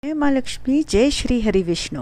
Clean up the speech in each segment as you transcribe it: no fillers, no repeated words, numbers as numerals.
जय माँ लक्ष्मी, जय श्री हरि विष्णु।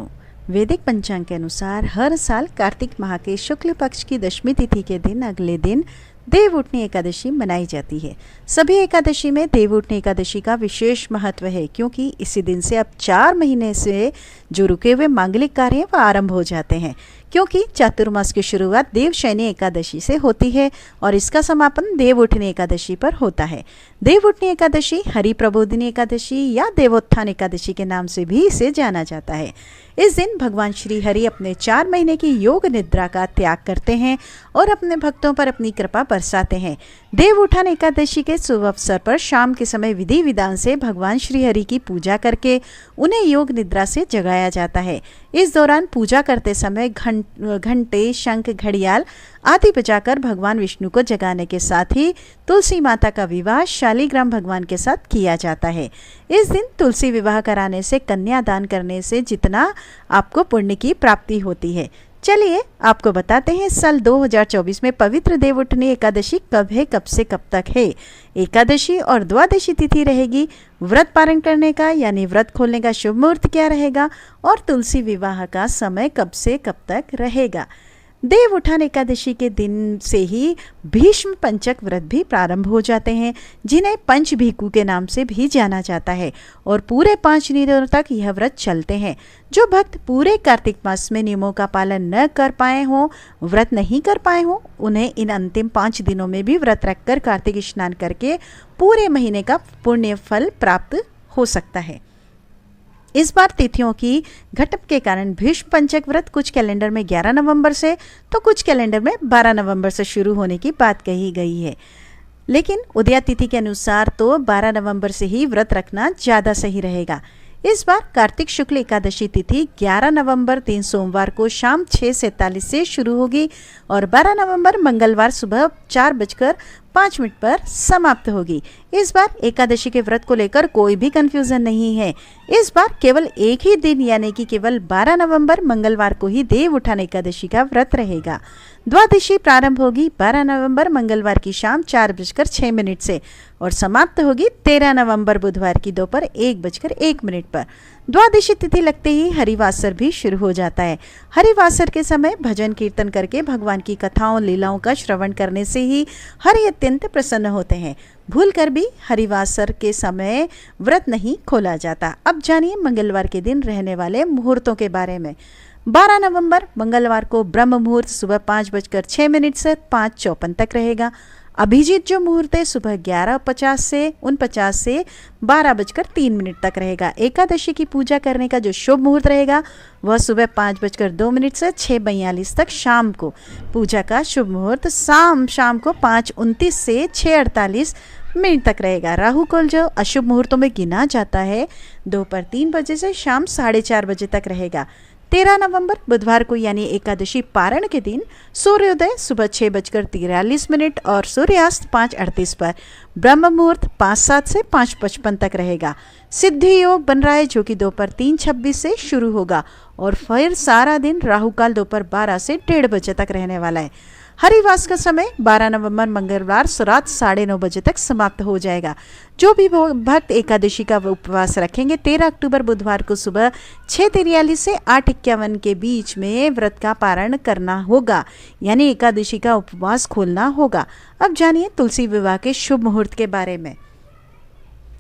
वैदिक पंचांग के अनुसार हर साल कार्तिक माह के शुक्ल पक्ष की दशमी तिथि के दिन अगले दिन देवउठनी एकादशी मनाई जाती है। सभी एकादशी में देवउठनी एकादशी का विशेष महत्व है, क्योंकि इसी दिन से अब 4 महीने से जो रुके हुए मांगलिक कार्य वह आरंभ हो जाते हैं, क्योंकि चातुर्मास की शुरुआत देवशयनी एकादशी से होती है और इसका समापन देवउठनी एकादशी पर होता है। देवउठनी एकादशी, हरि प्रबोधिनी एकादशी या देवोत्थान एकादशी के नाम से भी इसे जाना जाता है। इस दिन भगवान श्री हरि अपने 4 महीने की योग निद्रा का त्याग करते हैं और अपने भक्तों पर अपनी कृपा बरसाते हैं। देवउत्थान एकादशी के शुभ अवसर पर शाम के समय विधि विधान से भगवान श्री हरि की पूजा करके उन्हें योग निद्रा से जगाया जाता है। इस दौरान पूजा करते समय घंटे, शंख, घड़ियाल आदि बजाकर भगवान विष्णु को जगाने के साथ ही तुलसी माता का विवाह शालिग्राम भगवान के साथ किया जाता है। इस दिन तुलसी विवाह कराने से, कन्यादान करने से जितना आपको पुण्य की प्राप्ति होती है। चलिए आपको बताते हैं साल 2024 में पवित्र देवउठनी एकादशी कब है, कब से कब तक है। एकादशी और द्वादशी तिथि रहेगी। व्रत पारण करने का यानी व्रत खोलने का शुभ मुहूर्त क्या रहेगा और तुलसी विवाह का समय कब से कब तक रहेगा। देवउत्थान एकादशी के दिन से ही भीष्म पंचक व्रत भी प्रारंभ हो जाते हैं, जिन्हें पंच भिक्खु के नाम से भी जाना जाता है और पूरे 5 दिनों तक यह व्रत चलते हैं। जो भक्त पूरे कार्तिक मास में नियमों का पालन न कर पाए हों, व्रत नहीं कर पाए हों, उन्हें इन अंतिम 5 दिनों में भी व्रत रखकर कार्तिक स्नान करके पूरे महीने का पुण्य फल प्राप्त हो सकता है। इस बार तिथियों की घटप के कारण भीष्म पंचक व्रत कुछ कैलेंडर में 11 नवंबर से तो कुछ कैलेंडर में 12 नवंबर से शुरू होने की बात कही गई है, लेकिन उदया तिथि के अनुसार तो 12 नवंबर से ही व्रत रखना ज़्यादा सही रहेगा। इस बार कार्तिक शुक्ल एकादशी तिथि 11 नवंबर दिन सोमवार को शाम 6:47 से शुरू होगी और 12 नवंबर मंगलवार सुबह 4:05 पर समाप्त होगी। इस बार एकादशी के व्रत को लेकर कोई भी कंफ्यूजन नहीं है। इस बार केवल एक ही दिन यानी कि केवल 12 नवंबर मंगलवार को ही देवउत्थान एकादशी का व्रत रहेगा। द्वादशी प्रारंभ होगी 12 नवंबर मंगलवार की शाम 4:06 से और समाप्त होगी 13 नवंबर बुधवार की दोपहर 1:01 पर। द्वादशी तिथि लगते ही हरिवासर भी शुरू हो जाता है। हरिवासर के समय भजन कीर्तन करके भगवान की कथाओं, लीलाओं का श्रवण करने से ही हरि अत्यंत प्रसन्न होते हैं। भूलकर भी हरिवासर के समय व्रत नहीं खोला जाता। अब जानिए मंगलवार के दिन रहने वाले मुहूर्तों के बारे में। 12 नवंबर मंगलवार को ब्रह्म मुहूर्त सुबह 5:06 से 5:54 तक रहेगा। अभिजीत जो मुहूर्त है सुबह 11:49 से 12:03 तक रहेगा। एकादशी की पूजा करने का जो शुभ मुहूर्त रहेगा वह सुबह 5:02 से 6:42 तक शाम को पूजा का शुभ मुहूर्त शाम को 5:29 से 6:48 तक रहेगा। राहु काल जो अशुभ मुहूर्तों में गिना जाता है दोपहर 3 बजे से शाम 4:30 बजे तक रहेगा। 13 नवंबर बुधवार को यानी एकादशी पारण के दिन सूर्योदय सुबह 6:43 और सूर्यास्त 5:38 पर। ब्रह्म मुहूर्त 5:07 से 5:55 तक रहेगा। सिद्धि योग बन रहा है जो कि दोपहर 3:26 से शुरू होगा और फिर सारा दिन राहु काल दोपहर 12 से 1:30 बजे तक रहने वाला है। हरिवास का समय 12 नवंबर मंगलवार रात 9:30 बजे तक समाप्त हो जाएगा। जो भी भक्त एकादशी का उपवास रखेंगे 13 अक्टूबर बुधवार को सुबह 6:43 से 8:51 के बीच में व्रत का पारण करना होगा, यानी एकादशी का उपवास खोलना होगा। अब जानिए तुलसी विवाह के शुभ मुहूर्त के बारे में।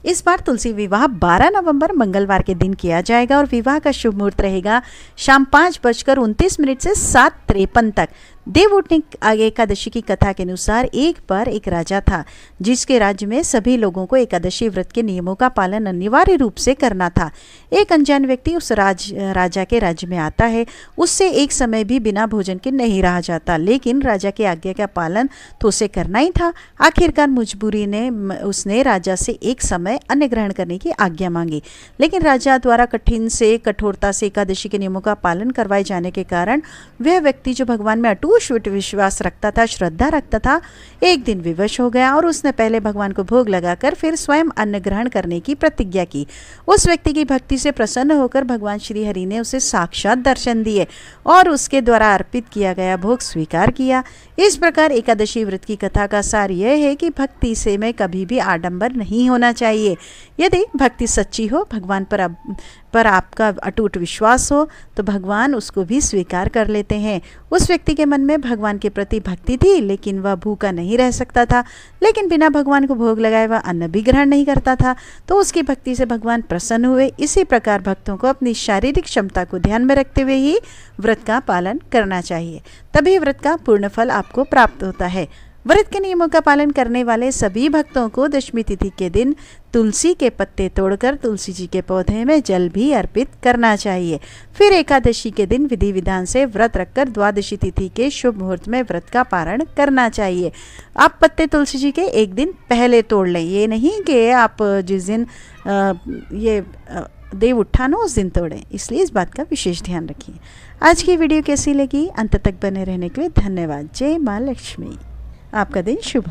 इस बार तुलसी विवाह 12 नवंबर मंगलवार के दिन किया जाएगा और विवाह का शुभ मुहूर्त रहेगा शाम 5:29 से 7:53 तक। देवउठनी एकादशी की कथा के अनुसार एक बार एक राजा था, जिसके राज्य में सभी लोगों को एकादशी व्रत के नियमों का पालन अनिवार्य रूप से करना था। एक अनजान व्यक्ति उस राजा के राज्य में आता है। उससे एक समय भी बिना भोजन के नहीं रहा जाता, लेकिन राजा के आज्ञा का पालन तो उसे करना ही था। आखिरकार मजबूरी ने उसने राजा से एक समय अन्न ग्रहण करने की आज्ञा मांगी, लेकिन राजा द्वारा कठिन से कठोरता से एकादशी के नियमों का पालन करवाए जाने के कारण वह व्यक्ति जो भगवान में अटूट विश्वास रखता था, श्रद्धा रखता था, एक दिन विवश हो गया और उसने पहले भगवान को भोग लगाकर फिर स्वयं अन्न ग्रहण करने की प्रतिज्ञा की। उस व्यक्ति की भक्ति से प्रसन्न होकर भगवान श्री हरि ने उसे साक्षात दर्शन दिए और उसके द्वारा अर्पित किया गया भोग स्वीकार किया। इस प्रकार एकादशी व्रत की कथा का सार यह है कि भक्ति से में कभी भी आडंबर नहीं होना चाहिए। यदि भक्ति सच्ची हो, भगवान पर आपका अटूट विश्वास हो, तो भगवान उसको भी स्वीकार कर लेते हैं। उस व्यक्ति के मन में भगवान के प्रति भक्ति थी, लेकिन वह भूखा नहीं रह सकता था, लेकिन बिना भगवान को भोग लगाए वह अन्न भी ग्रहण नहीं करता था, तो उसकी भक्ति से भगवान प्रसन्न हुए। इसी प्रकार भक्तों को अपनी शारीरिक क्षमता को ध्यान में रखते हुए ही व्रत का पालन करना चाहिए, तभी व्रत का पूर्ण फल आपको प्राप्त होता है। व्रत के नियमों का पालन करने वाले सभी भक्तों को दशमी तिथि के दिन तुलसी के पत्ते तोड़कर तुलसी जी के पौधे में जल भी अर्पित करना चाहिए। फिर एकादशी के दिन विधि विधान से व्रत रखकर द्वादशी तिथि के शुभ मुहूर्त में व्रत का पारण करना चाहिए। आप पत्ते तुलसी जी के एक दिन पहले तोड़ लें, ये नहीं कि आप जिस दिन देव उत्थान हो उस दिन तोड़ें, इसलिए इस बात का विशेष ध्यान रखिए। आज की वीडियो कैसी लगी, अंत तक बने रहने के लिए धन्यवाद। जय माँ लक्ष्मी। आपका दिन शुभ हो।